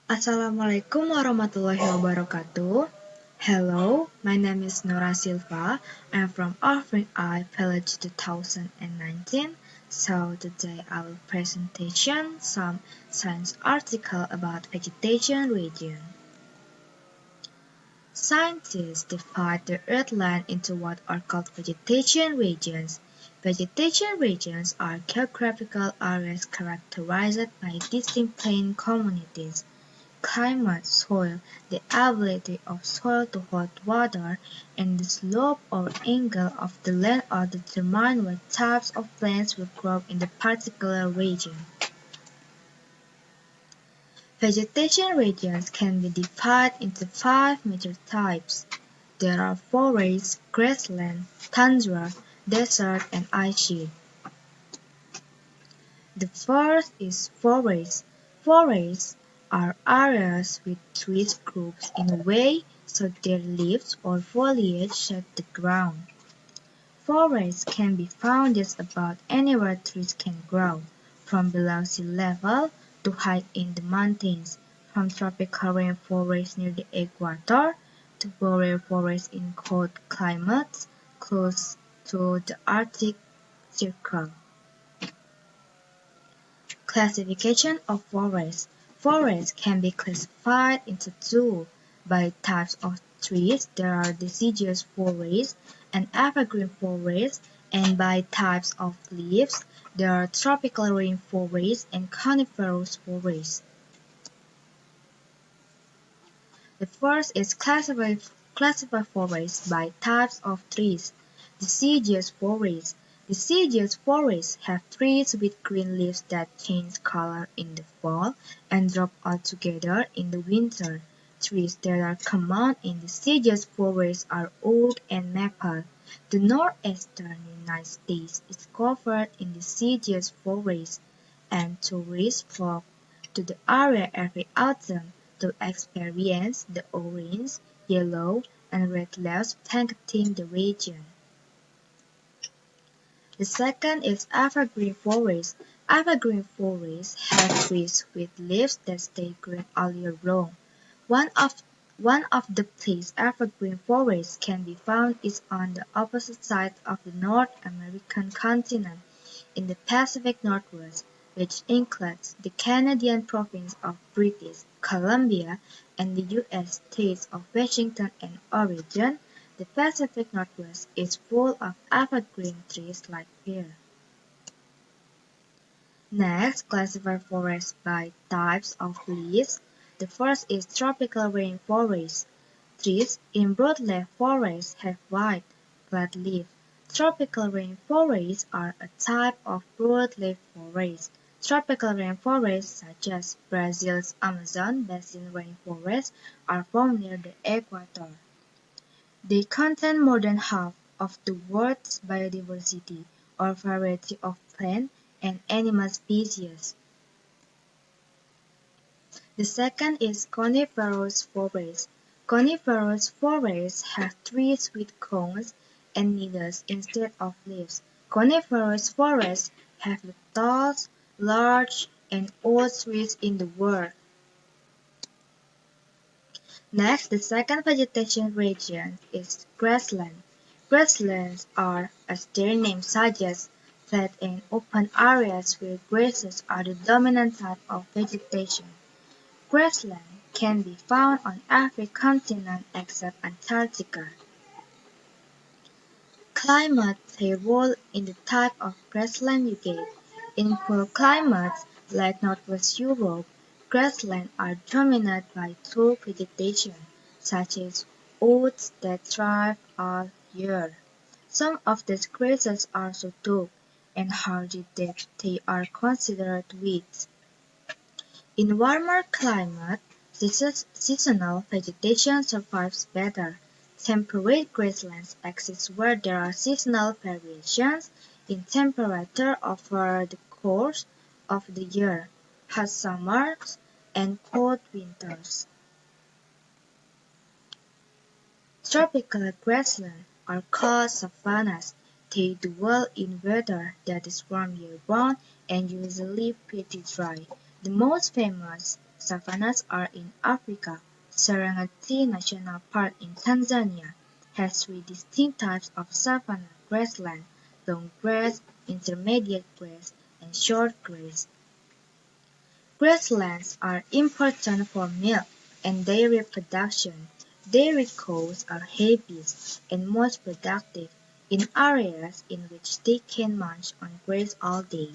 Assalamualaikum warahmatullahi wabarakatuh. Hello, my name is Nurrasilfa. I'm from Offering I Village 2019. So today I will presentation some science article about vegetation region. Scientists divide the earthland into what are called vegetation regions. Vegetation regions are geographical areas characterized by distinct plant communities. Climate, soil, the ability of soil to hold water, and the slope or angle of the land are determined what types of plants will grow in the particular region. Vegetation regions can be divided into 5 major types. There are forests, grassland, tundra, desert, and ice-sheet. The first is forests. Forests are areas with trees grouped in a way so their leaves or foliage shade the ground. Forests can be found just about anywhere trees can grow, from below sea level to high in the mountains, from tropical rainforests near the equator to boreal forests in cold climates close to the Arctic Circle. Classification of forests. Forests can be classified into two. By types of trees, there are deciduous forests and evergreen forests, and by types of leaves, there are tropical rainforests and coniferous forests. The first is classify forests by types of trees. Deciduous forests. Deciduous forests have trees with green leaves that change color in the fall and drop altogether in the winter. Trees that are common in deciduous forests are oak and maple. The northeastern United States is covered in deciduous forests, and tourists flock to the area every autumn to experience the orange, yellow, and red leaves blanketing the region. The second is evergreen forest. Evergreen forests have trees with leaves that stay green all year long. One of one of the places evergreen forests can be found is on the opposite side of the North American continent, in the Pacific Northwest, which includes the Canadian province of British Columbia and the U.S. states of Washington and Oregon. The Pacific Northwest is full of evergreen trees like fir. Next, classify forests by types of leaves. The first is tropical rainforest. Trees in broadleaf forests have wide, flat leaves. Tropical rainforests are a type of broadleaf forest. Tropical rainforests such as Brazil's Amazon basin rainforest are found near the equator. They contain more than half of the world's biodiversity, or variety of plant and animal species. The second is coniferous forests. Coniferous forests have trees with cones and needles instead of leaves. Coniferous forests have the tallest, large, and oldest trees in the world. Next, the second vegetation region is grassland. Grasslands are, as their name suggests, flat and open areas where grasses are the dominant type of vegetation. Grassland can be found on every continent except Antarctica. Climate plays a role in the type of grassland you get. In cool climates like Northwest Europe, grasslands are dominated by tall vegetation, such as oats that thrive all year. Some of these grasses are so tall and hardy that they are considered weeds. In warmer climates, seasonal vegetation survives better. Temperate grasslands exist where there are seasonal variations in temperature over the course of the year, hot summers and cold winters. Tropical grasslands are called savannas. They dwell in weather that is warm year-round and usually pretty dry. The most famous savannas are in Africa. Serengeti National Park in Tanzania has three distinct types of savanna grassland: long grass, intermediate grass, and short grass. Grasslands are important for milk and dairy production. Dairy cows are heaviest and most productive in areas in which they can munch on grass all day.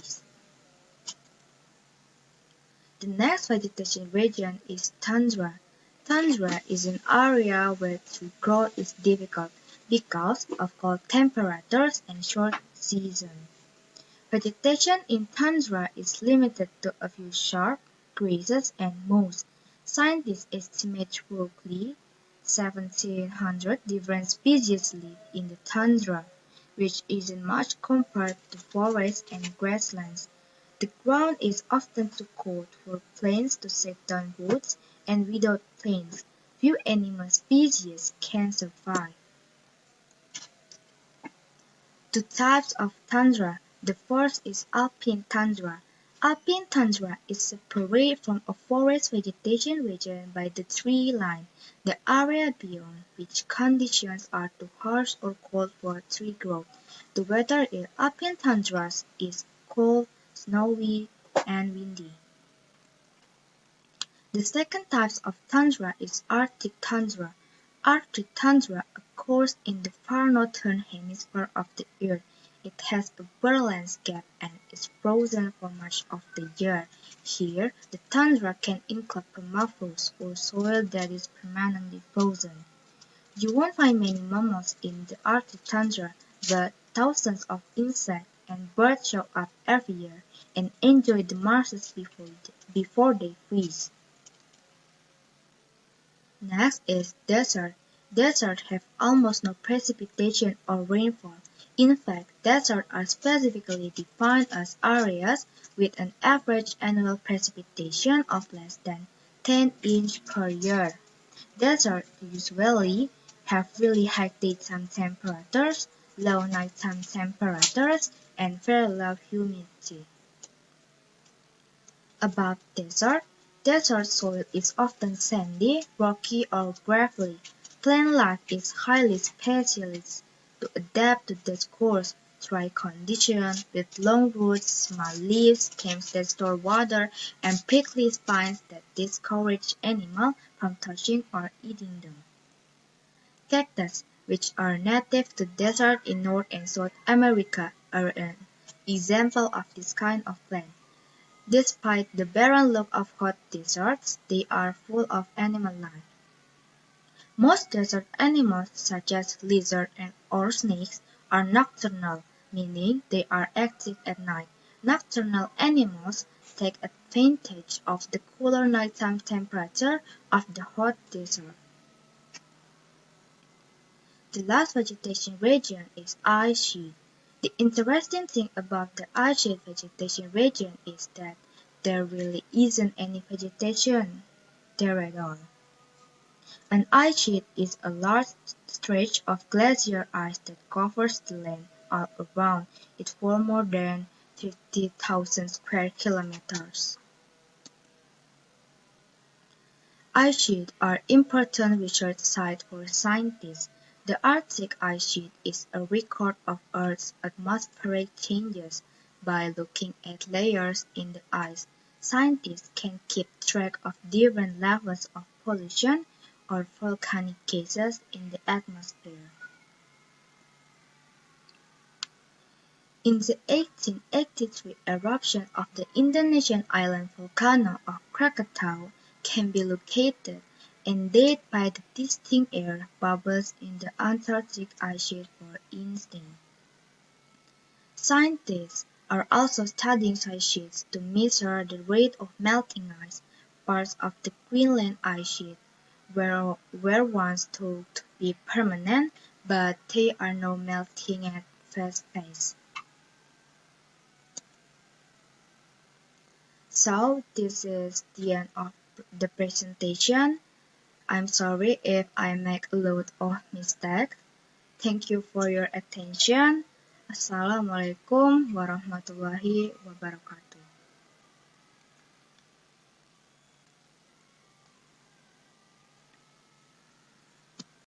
The next vegetation region is tundra. Tundra is an area where tree growth is difficult because of cold temperatures and short seasons. Vegetation in tundra is limited to a few shrubs, grasses, and moss. Scientists estimate roughly 1,700 different species live in the tundra, which isn't much compared to forests and grasslands. The ground is often too cold for planes to set down roots, and without planes, few animal species can survive. Two types of tundra. The first is alpine tundra. Alpine tundra is separated from a forest vegetation region by the tree line, the area beyond which conditions are too harsh or cold for tree growth. The weather in alpine tundras is cold, snowy, and windy. The second type of tundra is Arctic tundra. Arctic tundra occurs in the far northern hemisphere of the Earth. It has a bare landscape and is frozen for much of the year. Here, the tundra can include permafrost or soil that is permanently frozen. You won't find many mammals in the Arctic tundra, but thousands of insects and birds show up every year and enjoy the marshes before they freeze. Next is desert. Deserts have almost no precipitation or rainfall. In fact, deserts are specifically defined as areas with an average annual precipitation of less than 10 inches per year. Deserts usually have really high daytime temperatures, low nighttime temperatures, and very low humidity. Above desert soil is often sandy, rocky, or gravelly. Plant life is highly specialized to adapt to this coarse, dry condition with long roots, small leaves, stems that store water, and prickly spines that discourage animals from touching or eating them. Cactus, which are native to deserts in North and South America, are an example of this kind of plant. Despite the barren look of hot deserts, they are full of animal life. Most desert animals, such as lizards or snakes, are nocturnal, meaning they are active at night. Nocturnal animals take advantage of the cooler nighttime temperature of the hot desert. The last vegetation region is ice sheet. The interesting thing about the ice sheet vegetation region is that there really isn't any vegetation there at all. An ice sheet is a large stretch of glacier ice that covers the land all around it for more than 50,000 square kilometers. Ice sheets are important research sites for scientists. The Arctic ice sheet is a record of Earth's atmospheric changes. By looking at layers in the ice, scientists can keep track of different levels of pollution or volcanic gases in the atmosphere. In the 1883 eruption of the Indonesian island volcano of Krakatau can be located and dated by the distinct air bubbles in the Antarctic ice sheet, for instance. Scientists are also studying ice sheets to measure the rate of melting ice. Parts of the Greenland ice sheet were once thought to be permanent, but they are now melting at fast pace. So this is the end of the presentation. I'm sorry if I make a lot of mistakes. Thank you for your attention. Assalamualaikum warahmatullahi wabarakatuh.